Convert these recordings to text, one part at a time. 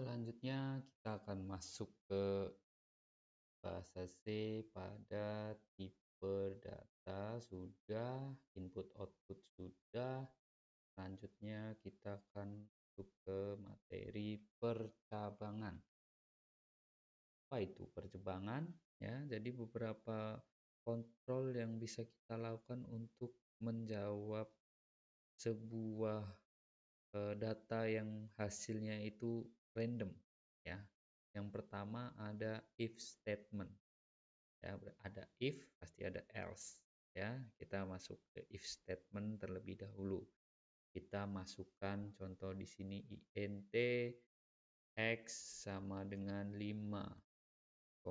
Selanjutnya kita akan masuk ke bahasa C pada tipe data sudah, input output sudah. Selanjutnya kita akan masuk ke materi percabangan. Apa itu percabangan? Ya, jadi beberapa kontrol yang bisa kita lakukan untuk menjawab sebuah data yang hasilnya itu random, ya. Yang pertama ada if statement, ya, ada if pasti ada else, ya. Kita masuk ke if statement terlebih dahulu. Kita masukkan contoh di sini int x sama dengan 5,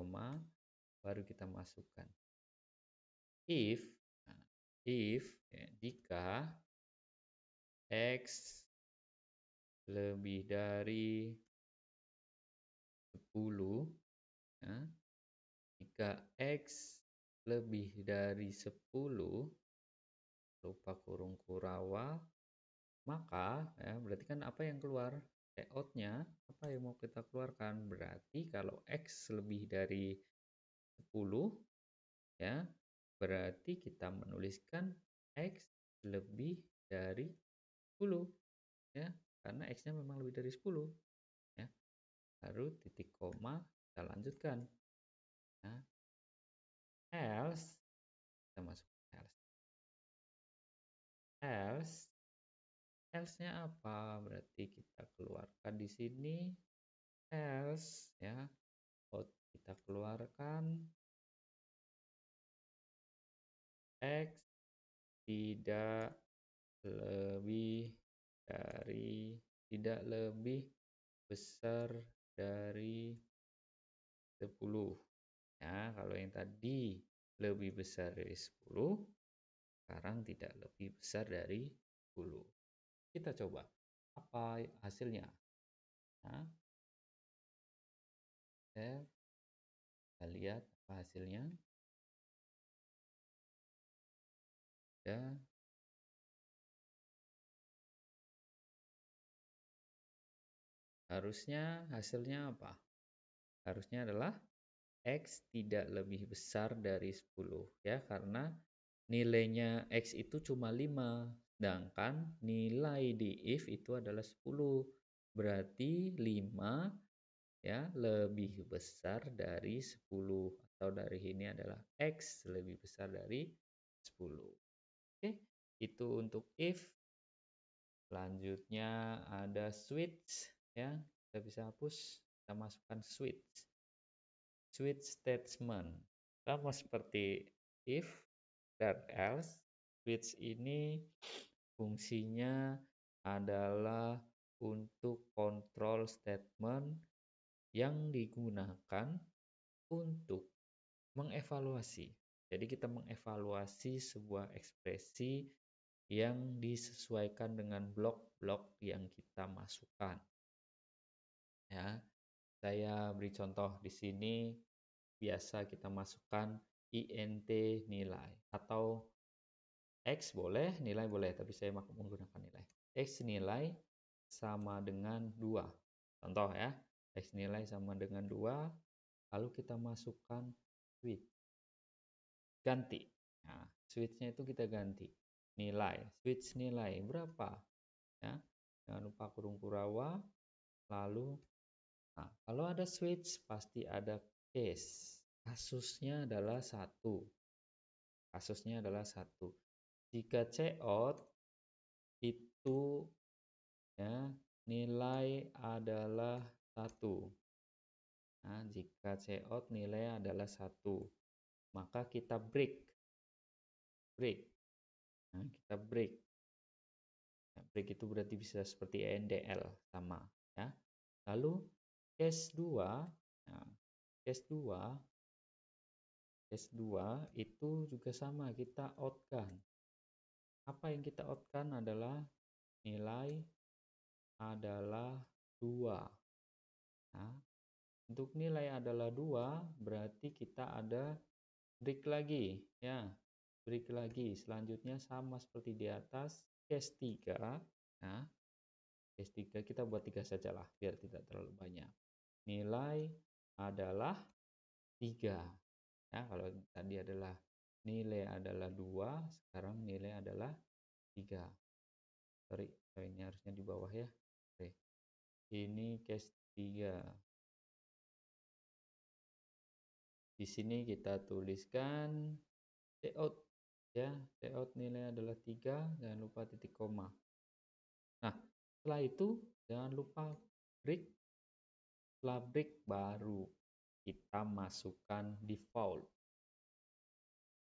baru kita masukkan if. Nah, if ya, jika x lebih dari 10, ya, jika x lebih dari 10 lupa kurung kurawa, maka ya berarti kan apa yang keluar outnya, apa yang mau kita keluarkan, berarti kalau x lebih dari 10, ya berarti kita menuliskan x lebih dari 10, ya, karena x-nya memang lebih dari 10, ya. Baru titik koma, kita lanjutkan. Nah, else, kita masuk else. Else-nya apa? Berarti kita keluarkan di sini else, ya. Kita keluarkan x tidak lebih besar dari 10. Ya, kalau yang tadi lebih besar dari 10, sekarang tidak lebih besar dari 10. Kita coba apa hasilnya. Nah, kita lihat apa hasilnya. Ya, harusnya hasilnya apa? Harusnya adalah x tidak lebih besar dari 10, ya, karena nilainya x itu cuma 5, sedangkan nilai di if itu adalah 10. Berarti 5, ya, lebih besar dari 10, atau dari ini adalah x lebih besar dari 10. Oke, itu untuk if. Selanjutnya ada switch, ya. Kita bisa hapus, kita masukkan switch statement. Sama seperti if dan else, switch ini fungsinya adalah untuk kontrol statement yang digunakan untuk mengevaluasi. Jadi kita mengevaluasi sebuah ekspresi yang disesuaikan dengan blok-blok yang kita masukkan. Ya, saya beri contoh di sini. Biasa kita masukkan int nilai atau x boleh, nilai boleh, tapi saya menggunakan nilai. X nilai sama dengan 2. Contoh ya, x nilai sama dengan 2, lalu kita masukkan switch. Ganti. Nah, switch-nya itu kita ganti. Nilai, switch nilai berapa? Ya, jangan lupa kurung kurawa. Lalu, nah, kalau ada switch pasti ada case. Kasusnya adalah 1. Jika cout itu, ya, nilai adalah 1. Nah, jika cout nilai adalah 1, maka kita break. Nah, kita break. Nah, break itu berarti bisa seperti ENDL, sama, ya. Lalu case 2, nah, case 2 itu juga sama, kita outkan. Apa yang kita outkan adalah nilai adalah 2. Nah, untuk nilai adalah 2, berarti kita ada break lagi, ya. Break lagi. Selanjutnya sama seperti di atas, case 3. Nah, case 3 kita buat 3 sajalah biar tidak terlalu banyak. Nilai adalah 3. Ya, kalau tadi adalah nilai adalah 2, sekarang nilai adalah 3. Sorry, ini harusnya di bawah ya. Oke. Ini case 3. Di sini kita tuliskan Cout ya. Cout nilai adalah 3, jangan lupa titik koma. Nah, setelah itu jangan lupa break. Setelah break baru kita masukkan default.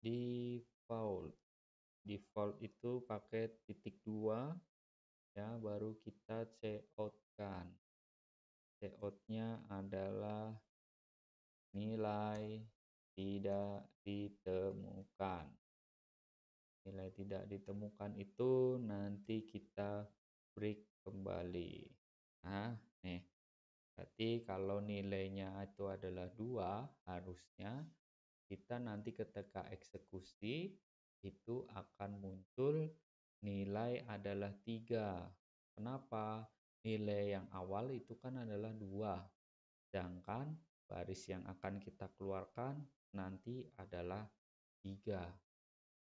Default itu pakai titik 2 ya, baru kita cout-kan. Cout-nya adalah nilai tidak ditemukan. Nilai tidak ditemukan itu nanti kita break kembali. Nah, nih. Berarti kalau nilainya itu adalah 2, harusnya kita nanti ketika eksekusi itu akan muncul nilai adalah 3. Kenapa? Nilai yang awal itu kan adalah 2. Sedangkan baris yang akan kita keluarkan nanti adalah 3.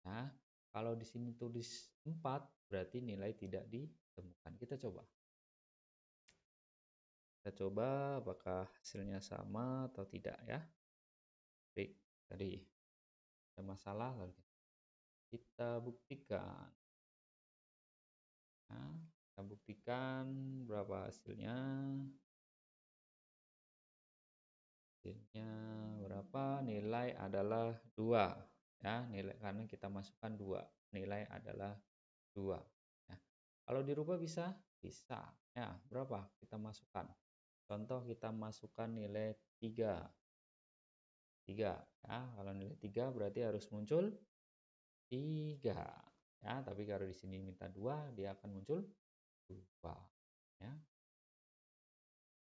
Nah, kalau di sini tulis 4, berarti nilai tidak ditemukan. Kita coba. Kita coba apakah hasilnya sama atau tidak ya. Baik, tadi ada masalah lalu kita buktikan. Nah, kita buktikan berapa hasilnya. Hasilnya berapa? Nilai adalah 2 ya, nilai karena kita masukkan 2. Nilai adalah 2 ya. Kalau dirubah bisa? Bisa. Ya, berapa? Kita masukkan. Contoh kita masukkan nilai 3. 3 ya, kalau nilai 3 berarti harus muncul 3 ya, tapi kalau di sini minta 2 dia akan muncul 2 ya.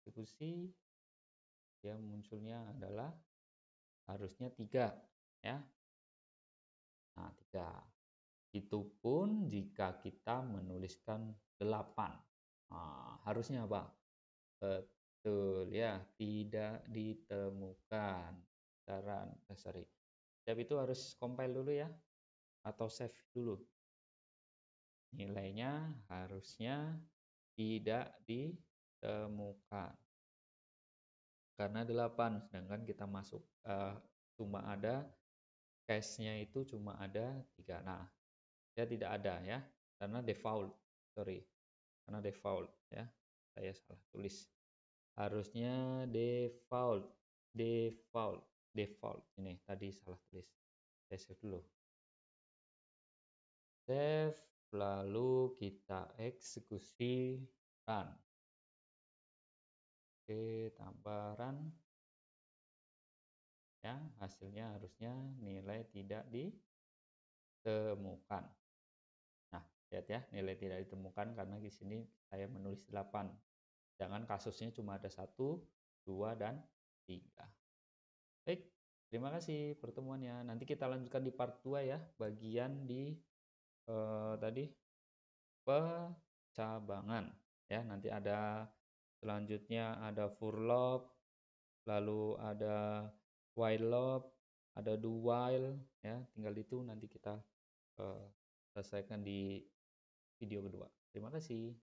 Eksekusi dia munculnya adalah harusnya 3 ya. Nah, 3. Itu pun jika kita menuliskan 8. Nah, harusnya apa? Betul ya, tidak ditemukan. Sorry. Step itu harus compile dulu ya, atau save dulu. Nilainya harusnya tidak ditemukan. Karena 8, sedangkan kita masuk cuma ada case-nya itu cuma ada 3. Nah, ya tidak ada ya, karena default. Sorry, karena default ya. Saya salah tulis. Harusnya default. Ini tadi salah tulis. Saya save dulu. Save, lalu kita eksekusi run. Oke, tambah run. Ya, hasilnya harusnya nilai tidak ditemukan. Nah, lihat ya, nilai tidak ditemukan karena di sini saya menulis 8. Jangan kasusnya cuma ada 1, 2, dan 3. Baik, terima kasih pertemuannya. Nanti kita lanjutkan di part 2 ya, bagian di tadi pencabangan. Ya, nanti ada selanjutnya ada for loop, lalu ada while loop, ada do while ya. Tinggal itu nanti kita selesaikan di video kedua. Terima kasih.